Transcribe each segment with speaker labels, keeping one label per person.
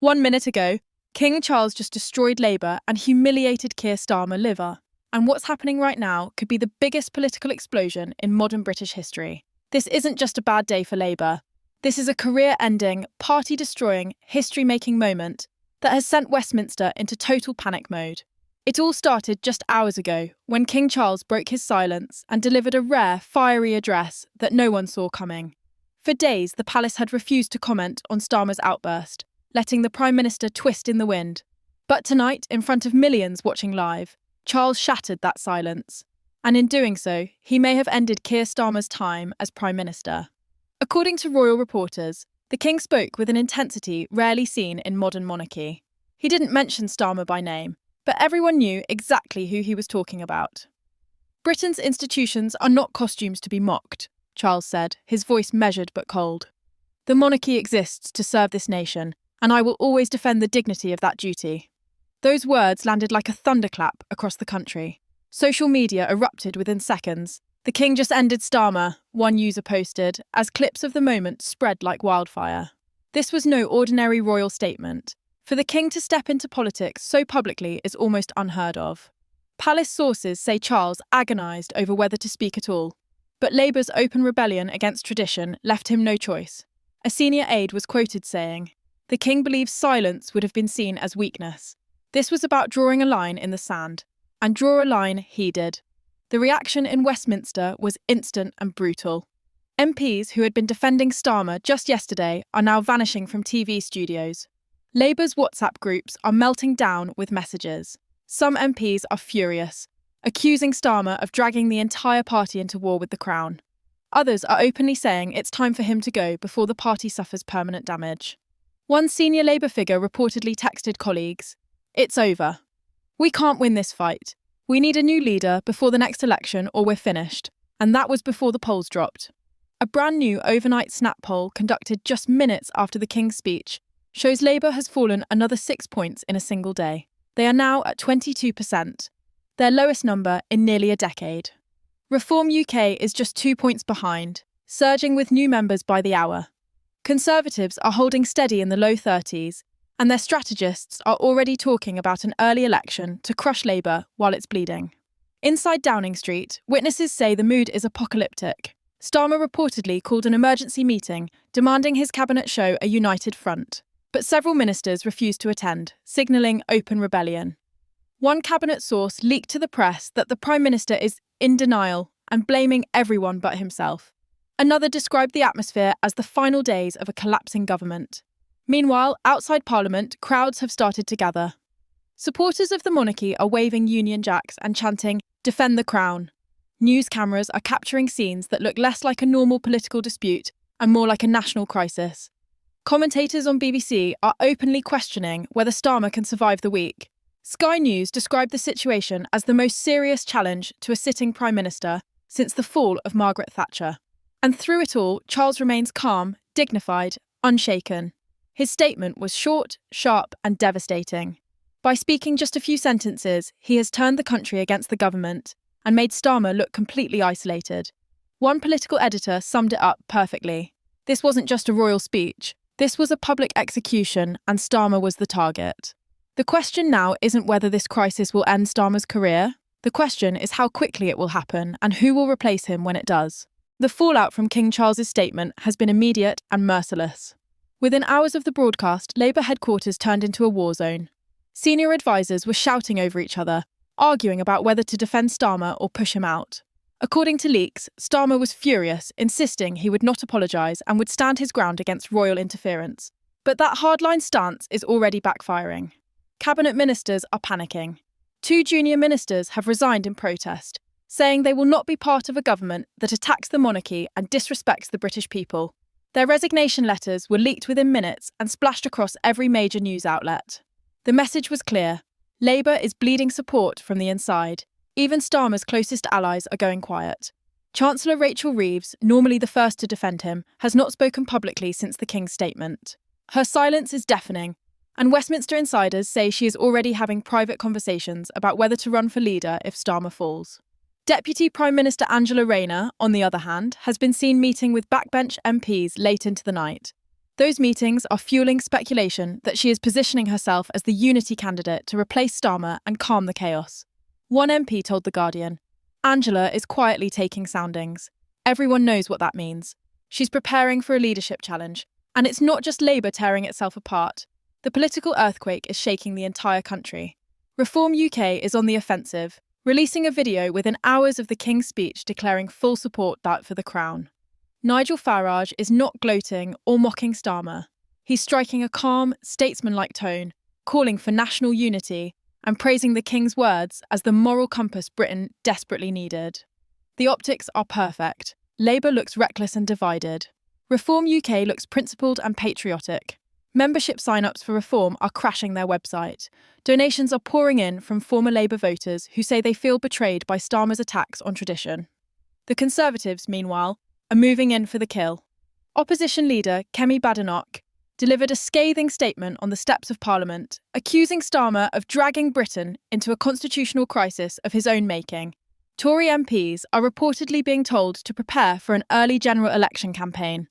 Speaker 1: 1 minute ago, King Charles just destroyed Labour and humiliated Keir Starmer liver. And what's happening right now could be the biggest political explosion in modern British history. This isn't just a bad day for Labour. This is a career-ending, party-destroying, history-making moment that has sent Westminster into total panic mode. It all started just hours ago when King Charles broke his silence and delivered a rare, fiery address that no one saw coming. For days, the palace had refused to comment on Starmer's outburst, letting the Prime Minister twist in the wind. But tonight, in front of millions watching live, Charles shattered that silence. And in doing so, he may have ended Keir Starmer's time as Prime Minister. According to royal reporters, the King spoke with an intensity rarely seen in modern monarchy. He didn't mention Starmer by name, but everyone knew exactly who he was talking about. Britain's institutions are not costumes to be mocked, Charles said, his voice measured but cold. The monarchy exists to serve this nation, and I will always defend the dignity of that duty. Those words landed like a thunderclap across the country. Social media erupted within seconds. The King just ended Starmer, one user posted, as clips of the moment spread like wildfire. This was no ordinary royal statement. For the King to step into politics so publicly is almost unheard of. Palace sources say Charles agonised over whether to speak at all. But Labour's open rebellion against tradition left him no choice. A senior aide was quoted saying, "The King believes silence would have been seen as weakness." This was about drawing a line in the sand. And draw a line he did. The reaction in Westminster was instant and brutal. MPs who had been defending Starmer just yesterday are now vanishing from TV studios. Labour's WhatsApp groups are melting down with messages. Some MPs are furious, accusing Starmer of dragging the entire party into war with the Crown. Others are openly saying it's time for him to go before the party suffers permanent damage. One senior Labour figure reportedly texted colleagues, "It's over. We can't win this fight. We need a new leader before the next election or we're finished." And that was before the polls dropped. A brand new overnight snap poll conducted just minutes after the King's speech shows Labour has fallen another 6 points in a single day. They are now at 22%, their lowest number in nearly a decade. Reform UK is just 2 points behind, surging with new members by the hour. Conservatives are holding steady in the low 30s, and their strategists are already talking about an early election to crush Labour while it's bleeding. Inside Downing Street, witnesses say the mood is apocalyptic. Starmer reportedly called an emergency meeting, demanding his cabinet show a united front. But several ministers refused to attend, signalling open rebellion. One cabinet source leaked to the press that the Prime Minister is in denial and blaming everyone but himself. Another described the atmosphere as the final days of a collapsing government. Meanwhile, outside Parliament, crowds have started to gather. Supporters of the monarchy are waving Union Jacks and chanting, "Defend the Crown." News cameras are capturing scenes that look less like a normal political dispute and more like a national crisis. Commentators on BBC are openly questioning whether Starmer can survive the week. Sky News described the situation as the most serious challenge to a sitting Prime Minister since the fall of Margaret Thatcher. And through it all, Charles remains calm, dignified, unshaken. His statement was short, sharp, and devastating. By speaking just a few sentences, he has turned the country against the government and made Starmer look completely isolated. One political editor summed it up perfectly. This wasn't just a royal speech. This was a public execution, and Starmer was the target. The question now isn't whether this crisis will end Starmer's career. The question is how quickly it will happen and who will replace him when it does. The fallout from King Charles's statement has been immediate and merciless. Within hours of the broadcast, Labour headquarters turned into a war zone. Senior advisers were shouting over each other, arguing about whether to defend Starmer or push him out. According to leaks, Starmer was furious, insisting he would not apologise and would stand his ground against royal interference. But that hardline stance is already backfiring. Cabinet ministers are panicking. 2 junior ministers have resigned in protest, saying they will not be part of a government that attacks the monarchy and disrespects the British people. Their resignation letters were leaked within minutes and splashed across every major news outlet. The message was clear. Labour is bleeding support from the inside. Even Starmer's closest allies are going quiet. Chancellor Rachel Reeves, normally the first to defend him, has not spoken publicly since the King's statement. Her silence is deafening, and Westminster insiders say she is already having private conversations about whether to run for leader if Starmer falls. Deputy Prime Minister Angela Rayner, on the other hand, has been seen meeting with backbench MPs late into the night. Those meetings are fueling speculation that she is positioning herself as the unity candidate to replace Starmer and calm the chaos. One MP told The Guardian, "Angela is quietly taking soundings. Everyone knows what that means. She's preparing for a leadership challenge, and it's not just Labour tearing itself apart. The political earthquake is shaking the entire country. Reform UK is on the offensive, releasing a video within hours of the King's speech declaring full support for the Crown. Nigel Farage is not gloating or mocking Starmer. He's striking a calm, statesmanlike tone, calling for national unity and praising the King's words as the moral compass Britain desperately needed. The optics are perfect. Labour looks reckless and divided. Reform UK looks principled and patriotic. Membership sign-ups for Reform are crashing their website. Donations are pouring in from former Labour voters who say they feel betrayed by Starmer's attacks on tradition. The Conservatives, meanwhile, are moving in for the kill. Opposition leader Kemi Badenoch delivered a scathing statement on the steps of Parliament, accusing Starmer of dragging Britain into a constitutional crisis of his own making. Tory MPs are reportedly being told to prepare for an early general election campaign.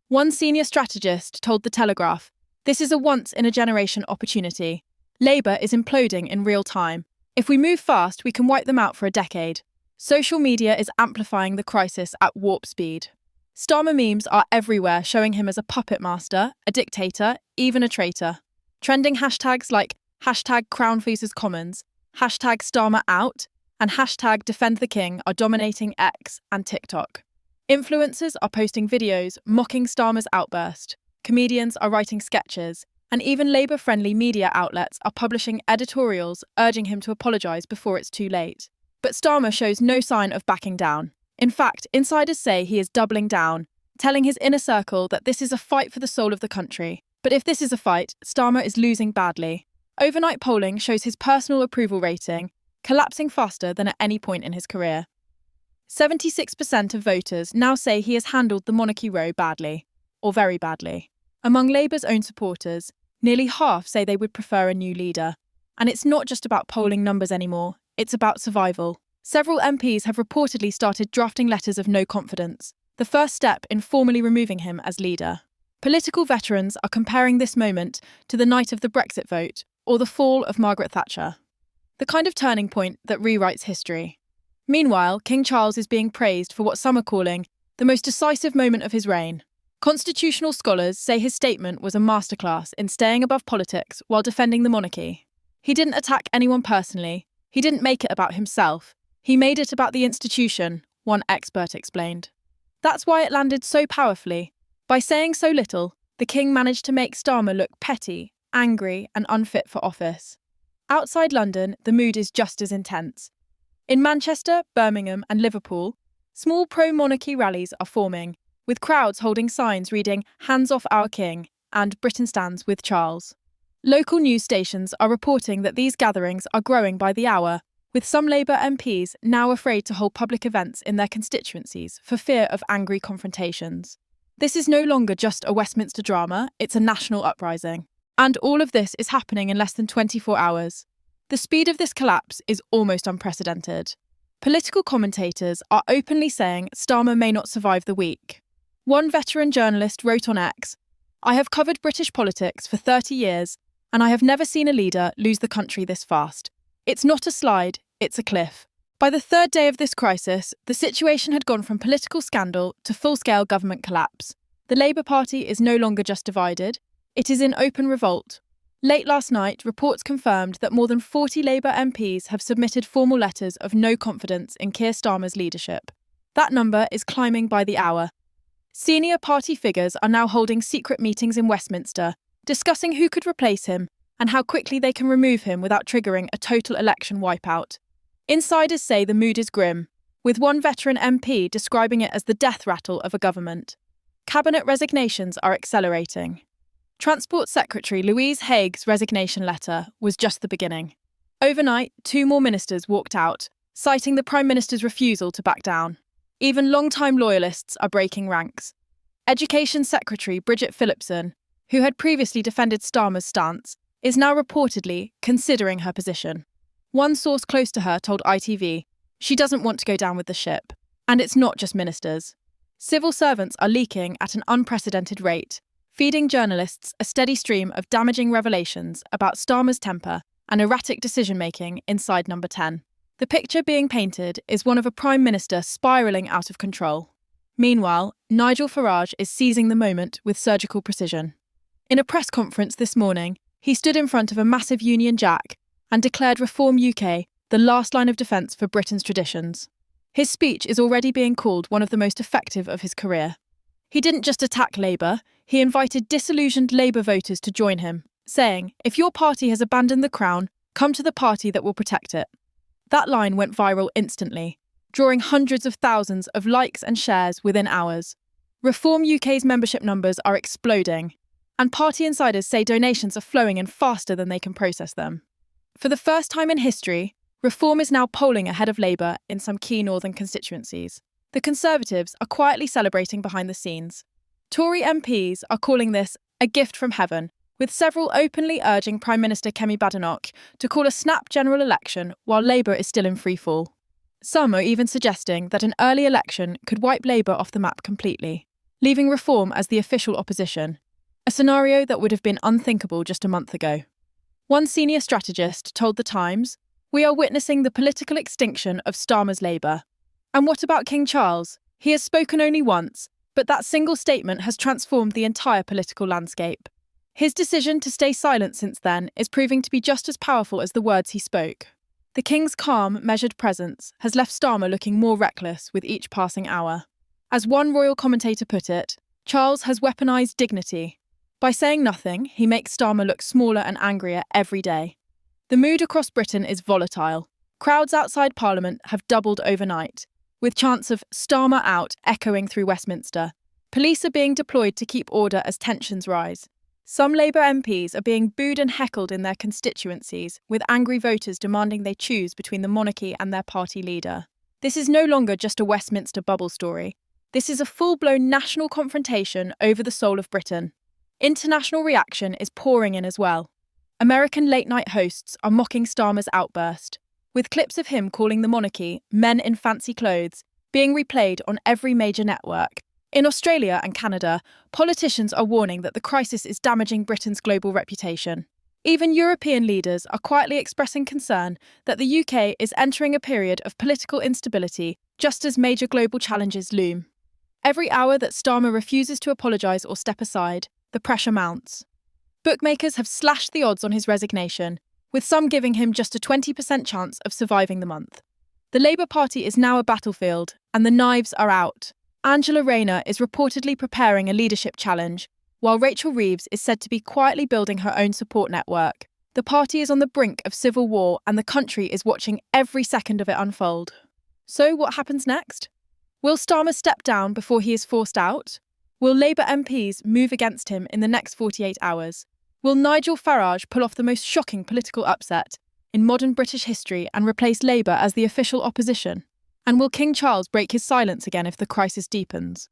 Speaker 1: One senior strategist told The Telegraph, "This is a once-in-a-generation opportunity. Labour is imploding in real time. If we move fast, we can wipe them out for a decade." Social media is amplifying the crisis at warp speed. Starmer memes are everywhere, showing him as a puppet master, a dictator, even a traitor. Trending hashtags like #CrownFeasersCommons, #StarmerOut, and #DefendTheKing are dominating X and TikTok. Influencers are posting videos mocking Starmer's outburst. Comedians are writing sketches, and even Labour-friendly media outlets are publishing editorials urging him to apologise before it's too late. But Starmer shows no sign of backing down. In fact, insiders say he is doubling down, telling his inner circle that this is a fight for the soul of the country. But if this is a fight, Starmer is losing badly. Overnight polling shows his personal approval rating collapsing faster than at any point in his career. 76% of voters now say he has handled the monarchy row badly, or very badly. Among Labour's own supporters, nearly half say they would prefer a new leader. And it's not just about polling numbers anymore, it's about survival. Several MPs have reportedly started drafting letters of no confidence, the first step in formally removing him as leader. Political veterans are comparing this moment to the night of the Brexit vote or the fall of Margaret Thatcher. The kind of turning point that rewrites history. Meanwhile, King Charles is being praised for what some are calling the most decisive moment of his reign. Constitutional scholars say his statement was a masterclass in staying above politics while defending the monarchy. He didn't attack anyone personally. He didn't make it about himself. He made it about the institution, one expert explained. That's why it landed so powerfully. By saying so little, the King managed to make Starmer look petty, angry, and unfit for office. Outside London, the mood is just as intense. In Manchester, Birmingham, and Liverpool, small pro-monarchy rallies are forming, with crowds holding signs reading "Hands off our King" and "Britain stands with Charles." Local news stations are reporting that these gatherings are growing by the hour, with some Labour MPs now afraid to hold public events in their constituencies for fear of angry confrontations. This is no longer just a Westminster drama, it's a national uprising. And all of this is happening in less than 24 hours. The speed of this collapse is almost unprecedented. Political commentators are openly saying Starmer may not survive the week. One veteran journalist wrote on X, "I have covered British politics for 30 years, and I have never seen a leader lose the country this fast. It's not a slide, it's a cliff." By the third day of this crisis, the situation had gone from political scandal to full-scale government collapse. The Labour Party is no longer just divided, it is in open revolt. Late last night, reports confirmed that more than 40 Labour MPs have submitted formal letters of no confidence in Keir Starmer's leadership. That number is climbing by the hour. Senior party figures are now holding secret meetings in Westminster, discussing who could replace him and how quickly they can remove him without triggering a total election wipeout. Insiders say the mood is grim, with one veteran MP describing it as the death rattle of a government. Cabinet resignations are accelerating. Transport Secretary Louise Haig's resignation letter was just the beginning. Overnight, 2 more ministers walked out, citing the Prime Minister's refusal to back down. Even long-time loyalists are breaking ranks. Education Secretary Bridget Phillipson, who had previously defended Starmer's stance, is now reportedly considering her position. One source close to her told ITV she doesn't want to go down with the ship. And it's not just ministers. Civil servants are leaking at an unprecedented rate. feeding journalists a steady stream of damaging revelations about Starmer's temper and erratic decision-making inside Number 10. The picture being painted is one of a Prime Minister spiralling out of control. Meanwhile, Nigel Farage is seizing the moment with surgical precision. In a press conference this morning, he stood in front of a massive Union Jack and declared Reform UK the last line of defence for Britain's traditions. His speech is already being called one of the most effective of his career. He didn't just attack Labour, he invited disillusioned Labour voters to join him, saying, "If your party has abandoned the crown, come to the party that will protect it." That line went viral instantly, drawing hundreds of thousands of likes and shares within hours. Reform UK's membership numbers are exploding, and party insiders say donations are flowing in faster than they can process them. For the first time in history, Reform is now polling ahead of Labour in some key northern constituencies. The Conservatives are quietly celebrating behind the scenes. Tory MPs are calling this a gift from heaven, with several openly urging Prime Minister Kemi Badenoch to call a snap general election while Labour is still in freefall. Some are even suggesting that an early election could wipe Labour off the map completely, leaving Reform as the official opposition, a scenario that would have been unthinkable just a month ago. One senior strategist told The Times, "We are witnessing the political extinction of Starmer's Labour." And what about King Charles? He has spoken only once, but that single statement has transformed the entire political landscape. His decision to stay silent since then is proving to be just as powerful as the words he spoke. The King's calm, measured presence has left Starmer looking more reckless with each passing hour. As one royal commentator put it, Charles has weaponised dignity. By saying nothing, he makes Starmer look smaller and angrier every day. The mood across Britain is volatile. Crowds outside Parliament have doubled overnight, with chants of "Starmer out" echoing through Westminster. Police are being deployed to keep order as tensions rise. Some Labour MPs are being booed and heckled in their constituencies, with angry voters demanding they choose between the monarchy and their party leader. This is no longer just a Westminster bubble story. This is a full-blown national confrontation over the soul of Britain. International reaction is pouring in as well. American late-night hosts are mocking Starmer's outburst, with clips of him calling the monarchy "men in fancy clothes" being replayed on every major network. In Australia and Canada, politicians are warning that the crisis is damaging Britain's global reputation. Even European leaders are quietly expressing concern that the UK is entering a period of political instability just as major global challenges loom. Every hour that Starmer refuses to apologise or step aside, the pressure mounts. Bookmakers have slashed the odds on his resignation, with some giving him just a 20% chance of surviving the month. The Labour Party is now a battlefield, and the knives are out. Angela Rayner is reportedly preparing a leadership challenge, while Rachel Reeves is said to be quietly building her own support network. The party is on the brink of civil war, and the country is watching every second of it unfold. So what happens next? Will Starmer step down before he is forced out? Will Labour MPs move against him in the next 48 hours? Will Nigel Farage pull off the most shocking political upset in modern British history and replace Labour as the official opposition? And will King Charles break his silence again if the crisis deepens?